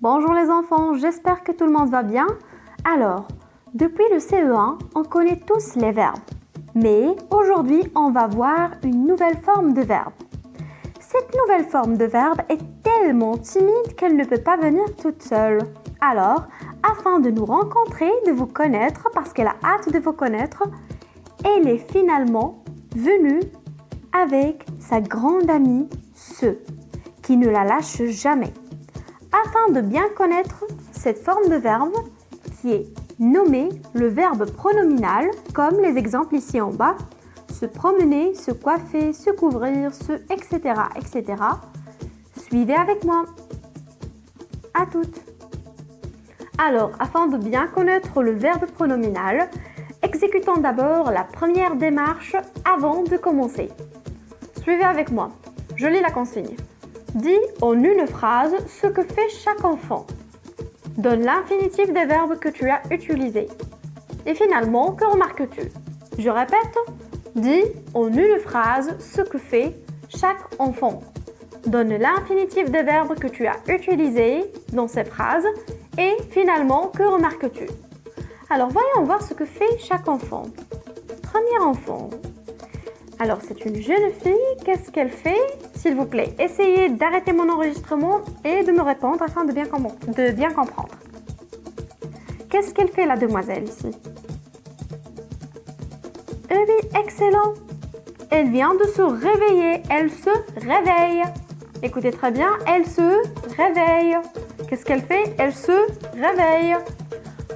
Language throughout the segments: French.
Bonjour les enfants, j'espère que tout le monde va bien. Alors, depuis le CE1, on connaît tous les verbes. Mais aujourd'hui, on va voir une nouvelle forme de verbe. Cette nouvelle forme de verbe est tellement timide qu'elle ne peut pas venir toute seule. Alors, afin de nous rencontrer, de vous connaître, parce qu'elle a hâte de vous connaître, elle est finalement venue avec sa grande amie Ce, qui ne la lâche jamais. Afin de bien connaître cette forme de verbe qui est nommée le verbe pronominal, comme les exemples ici en bas, se promener, se coiffer, se couvrir, etc., etc. Suivez avec moi. À toutes. Alors, afin de bien connaître le verbe pronominal, exécutons d'abord la première démarche avant de commencer. Suivez avec moi. Je lis la consigne. Dis en une phrase ce que fait chaque enfant. Donne l'infinitif des verbes que tu as utilisés. Et finalement, que remarques-tu? Je répète, dis en une phrase ce que fait chaque enfant. Donne l'infinitif des verbes que tu as utilisés dans ces phrases. Et finalement, que remarques-tu? Alors, voyons voir ce que fait chaque enfant. Premier enfant. Alors, c'est une jeune fille. Qu'est-ce qu'elle fait? S'il vous plaît, essayez d'arrêter mon enregistrement et de me répondre afin de bien comprendre. Qu'est-ce qu'elle fait, la demoiselle, ici? Eh oui, excellent. Elle vient de se réveiller. Elle se réveille. Écoutez très bien, elle se réveille. Qu'est-ce qu'elle fait? Elle se réveille.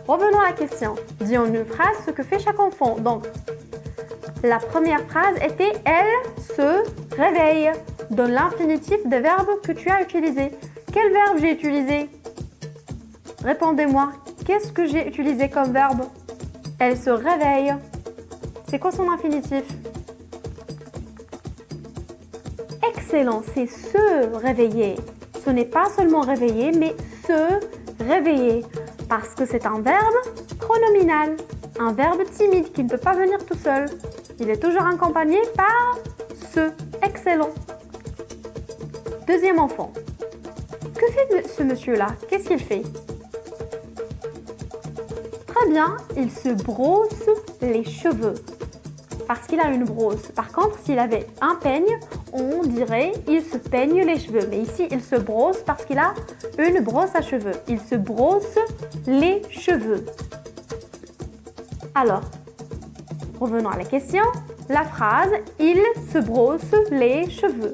Revenons à la question. Dis en une phrase ce que fait chaque enfant. Donc, la première phrase était « Elle se réveille ». Donne l'infinitif des verbes que tu as utilisés. Quel verbe j'ai utilisé? Répondez-moi. Qu'est-ce que j'ai utilisé comme verbe? Elle se réveille. C'est quoi son infinitif? Excellent, c'est se réveiller. Ce n'est pas seulement réveiller, mais se réveiller. Parce que c'est un verbe pronominal. Un verbe timide qui ne peut pas venir tout seul. Il est toujours accompagné par ce. Excellent. Deuxième enfant. Que fait ce monsieur-là? Qu'est-ce qu'il fait? Très bien, il se brosse les cheveux. Parce qu'il a une brosse. Par contre, s'il avait un peigne, on dirait il se peigne les cheveux. Mais ici, il se brosse parce qu'il a une brosse à cheveux. Il se brosse les cheveux. Alors, revenons à la question. La phrase « Il se brosse les cheveux ».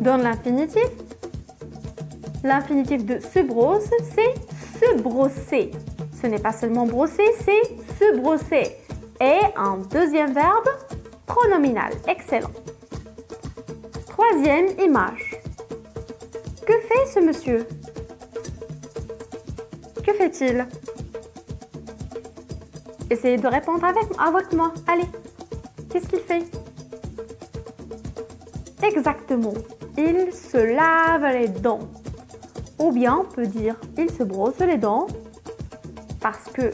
Donne l'infinitif. L'infinitif de se brosse, c'est se brosser. Ce n'est pas seulement brosser, c'est se brosser. Et un deuxième verbe pronominal. Excellent. Troisième image. Que fait ce monsieur? Que fait-il? Essayez de répondre avec moi. Allez. Qu'est-ce qu'il fait? Exactement. Il se lave les dents. Ou bien on peut dire il se brosse les dents parce que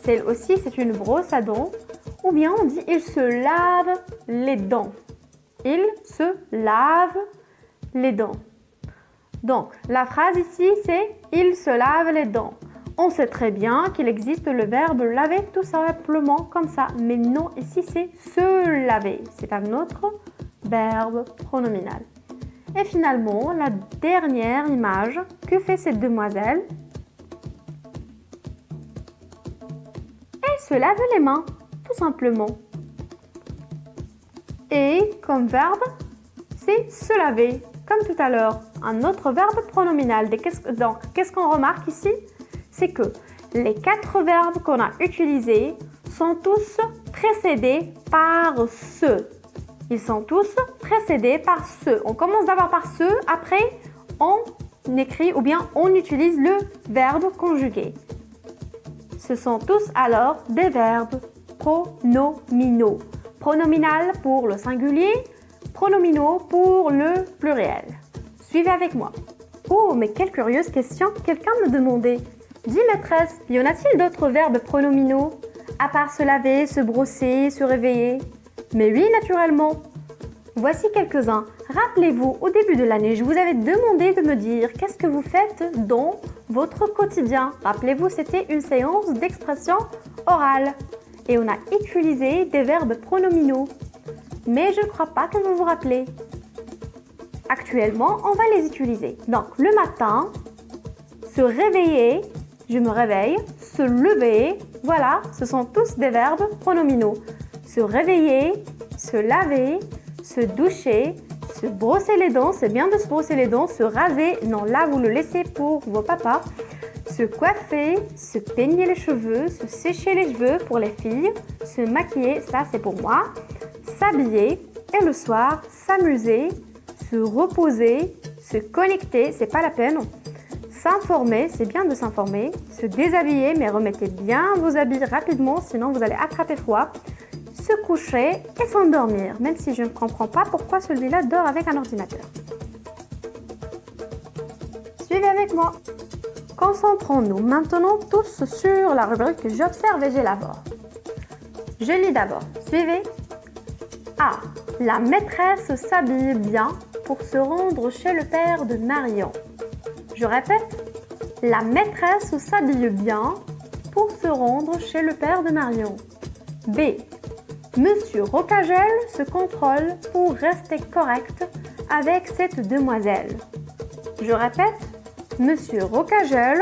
celle aussi c'est une brosse à dents. Ou bien on dit il se lave les dents. Il se lave les dents. Donc la phrase ici c'est il se lave les dents. On sait très bien qu'il existe le verbe laver tout simplement comme ça. Mais non, ici c'est se laver. C'est un autre verbe pronominal. Et finalement, la dernière image. Que fait cette demoiselle? Elle se lave les mains, tout simplement. Et comme verbe, c'est se laver, comme tout à l'heure. Un autre verbe pronominal. Donc, qu'est-ce qu'on remarque ici? C'est que les 4 verbes qu'on a utilisés sont tous précédés par ce. Ils sont tous précédés par ce. On commence d'abord par ce, après on écrit ou bien on utilise le verbe conjugué. Ce sont tous alors des verbes pronominaux. Pronominal pour le singulier, pronominaux pour le pluriel. Suivez avec moi. Oh, mais quelle curieuse question. Quelqu'un me demandait. Dis maîtresse, y en a-t-il d'autres verbes pronominaux à part se laver, se brosser, se réveiller? Mais oui, naturellement. Voici quelques-uns. Rappelez-vous, au début de l'année, je vous avais demandé de me dire qu'est-ce que vous faites dans votre quotidien. Rappelez-vous, c'était une séance d'expression orale et on a utilisé des verbes pronominaux. Mais je ne crois pas que vous vous rappelez. Actuellement, on va les utiliser. Donc, le matin, se réveiller, je me réveille, se lever, voilà, ce sont tous des verbes pronominaux. Se réveiller, se laver, se doucher, se brosser les dents, c'est bien de se brosser les dents, se raser, non là vous le laissez pour vos papas, se coiffer, se peigner les cheveux, se sécher les cheveux pour les filles, se maquiller, ça c'est pour moi, s'habiller et le soir s'amuser, se reposer, se connecter, c'est pas la peine, s'informer, c'est bien de s'informer, se déshabiller mais remettez bien vos habits rapidement sinon vous allez attraper froid, se coucher et s'endormir, même si je ne comprends pas pourquoi celui-là dort avec un ordinateur. Suivez avec moi. Concentrons-nous maintenant tous sur la rubrique J'observe et j'élabore. Je lis d'abord. Suivez. A. La maîtresse s'habille bien pour se rendre chez le père de Marion. Je répète. La maîtresse s'habille bien pour se rendre chez le père de Marion. B. Monsieur Rocagel se contrôle pour rester correct avec cette demoiselle. Je répète, Monsieur Rocagel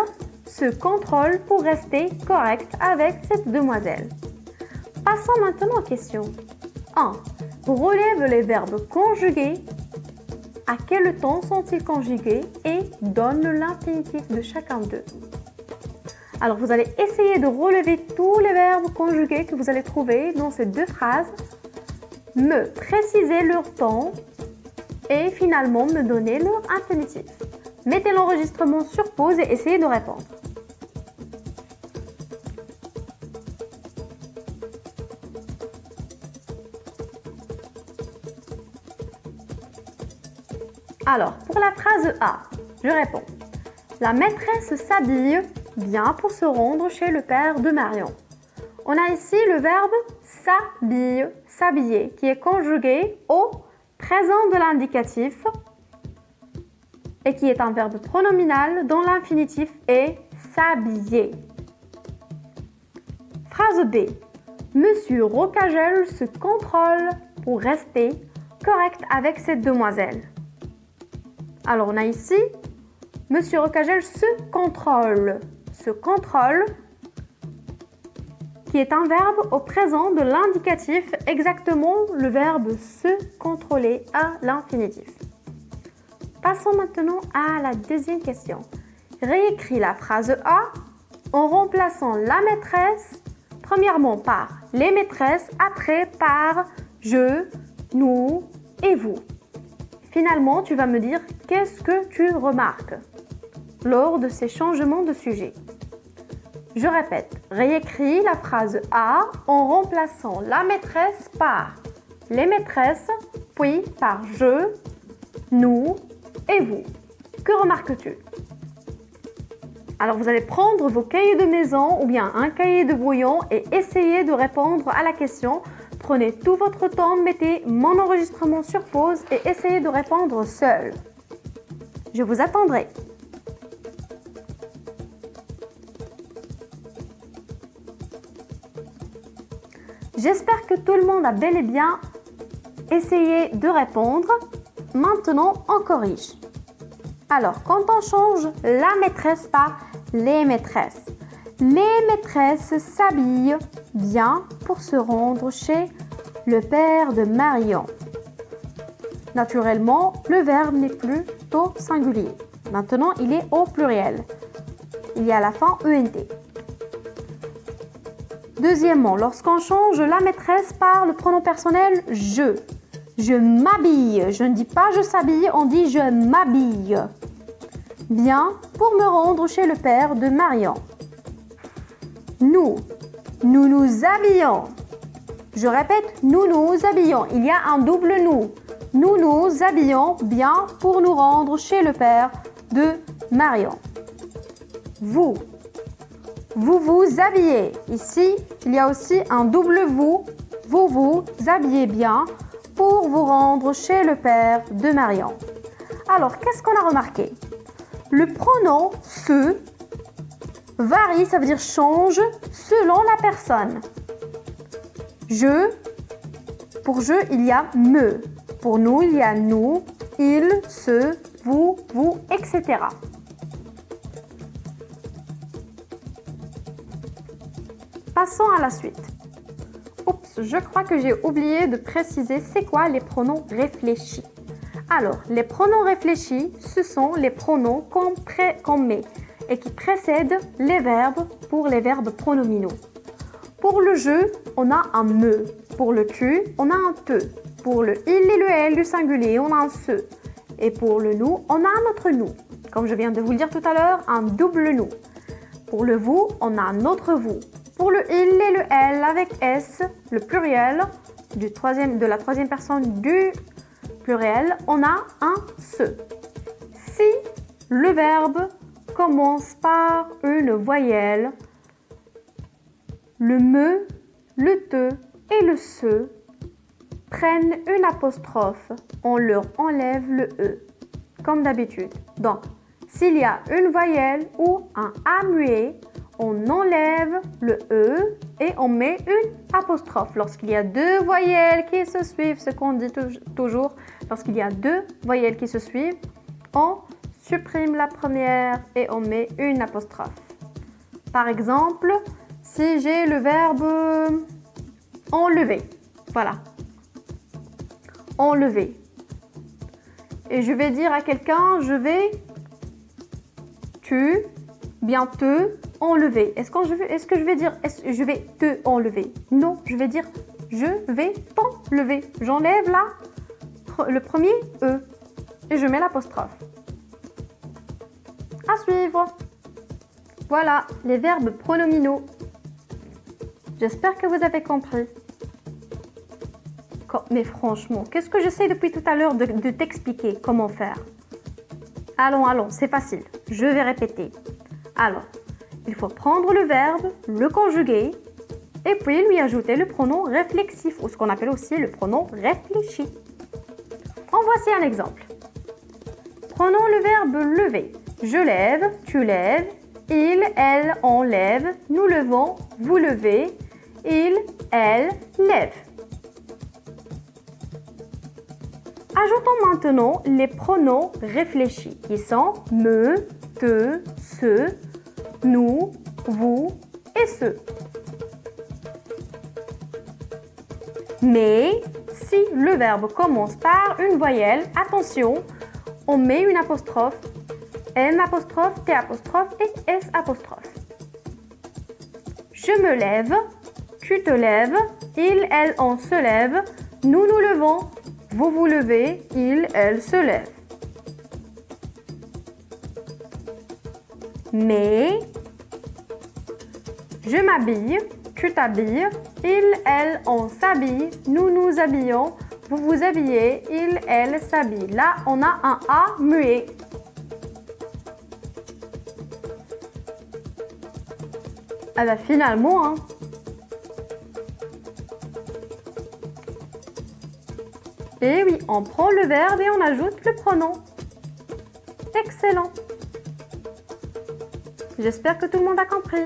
se contrôle pour rester correct avec cette demoiselle. Passons maintenant aux questions. 1. Relève les verbes conjugués. À quel temps sont-ils conjugués et donne l'infinitif de chacun d'eux. Alors, vous allez essayer de relever tous les verbes conjugués que vous allez trouver dans ces deux phrases, me préciser leur temps et finalement me donner leur infinitif. Mettez l'enregistrement sur pause et essayez de répondre. Alors, pour la phrase A, je réponds. La maîtresse s'habille bien pour se rendre chez le père de Marion. On a ici le verbe s'habille, s'habiller, qui est conjugué au présent de l'indicatif et qui est un verbe pronominal dont l'infinitif est s'habiller. Phrase B. Monsieur Rocagel se contrôle pour rester correct avec cette demoiselle. Alors on a ici Monsieur Rocagel se contrôle. Se contrôle, qui est un verbe au présent de l'indicatif, exactement le verbe se contrôler à l'infinitif. Passons maintenant à la deuxième question. Réécris la phrase A en remplaçant la maîtresse, premièrement par les maîtresses, après par je, nous et vous. Finalement, tu vas me dire qu'est-ce que tu remarques lors de ces changements de sujet. Je répète, réécris la phrase A en remplaçant la maîtresse par les maîtresses, puis par je, nous et vous. Que remarques-tu? Alors vous allez prendre vos cahiers de maison ou bien un cahier de brouillon et essayer de répondre à la question. Prenez tout votre temps, mettez mon enregistrement sur pause et essayez de répondre seul. Je vous attendrai. J'espère que tout le monde a bel et bien essayé de répondre. Maintenant, on corrige. Alors, quand on change la maîtresse par les maîtresses, les maîtresses s'habillent bien pour se rendre chez le père de Marion. Naturellement, le verbe n'est plus au singulier. Maintenant, il est au pluriel. Il y a à la fin ENT. Deuxièmement, lorsqu'on change la maîtresse par le pronom personnel je. Je m'habille. Je ne dis pas je s'habille, on dit je m'habille. Bien pour me rendre chez le père de Marion. Nous. Nous nous habillons. Je répète, nous nous habillons. Il y a un double nous. Nous nous habillons bien pour nous rendre chez le père de Marion. Vous. Vous vous habillez. Ici, il y a aussi un double vous. Vous vous habillez bien pour vous rendre chez le père de Marion. Alors, qu'est-ce qu'on a remarqué? Le pronom se Varie, ça veut dire change selon la personne. Je, pour je, il y a me. Pour nous, il y a nous, il, ce, vous, etc. Passons à la suite. Oups, je crois que j'ai oublié de préciser c'est quoi les pronoms réfléchis. Alors, les pronoms réfléchis, ce sont les pronoms qu'on met et qui précèdent les verbes pour les verbes pronominaux. Pour le je, on a un me. Pour le tu, on a un te. Pour le il et le elle du singulier, on a un se. Et pour le nous, on a un autre nous. Comme je viens de vous le dire tout à l'heure, un double nous. Pour le vous, on a un autre vous. Pour le il et le elle avec s, le pluriel de la troisième personne du pluriel, on a un se. Si le verbe commence par une voyelle, le me, le te et le se prennent une apostrophe, on leur enlève le e, comme d'habitude. Donc, s'il y a une voyelle ou un a muet, on enlève le e et on met une apostrophe. Lorsqu'il y a deux voyelles qui se suivent, ce qu'on dit toujours, lorsqu'il y a deux voyelles qui se suivent, on supprime la première et on met une apostrophe. Par exemple, si j'ai le verbe enlever, voilà, enlever. Et je vais dire à quelqu'un, je vais, tu, bien te enlever. Est-ce que je vais dire, je vais te enlever? Non, je vais dire, je vais t'enlever. J'enlève là le premier e et je mets l'apostrophe. À suivre. Voilà, les verbes pronominaux. J'espère que vous avez compris. Mais franchement, qu'est-ce que j'essaie depuis tout à l'heure de t'expliquer comment faire? Allons, c'est facile. Je vais répéter. Alors, il faut prendre le verbe, le conjuguer, et puis lui ajouter le pronom réflexif, ou ce qu'on appelle aussi le pronom réfléchi. En voici un exemple. Prenons le verbe lever. Je lève, tu lèves, il, elle, on lève, nous levons, vous levez, il, elle, lève. Ajoutons maintenant les pronoms réfléchis qui sont me, te, ce, nous, vous et ce. Mais si le verbe commence par une voyelle, attention, on met une apostrophe, M apostrophe, T apostrophe et S apostrophe. Je me lève, tu te lèves, il, elle, on se lève, nous nous levons, vous vous levez, il, elle se lève. Mais je m'habille, tu t'habilles, il, elle, on s'habille, nous nous habillons, vous vous habillez, il, elle s'habille. Là, on a un A muet. Ah bah finalement, hein. Et oui, on prend le verbe et on ajoute le pronom. Excellent. J'espère que tout le monde a compris.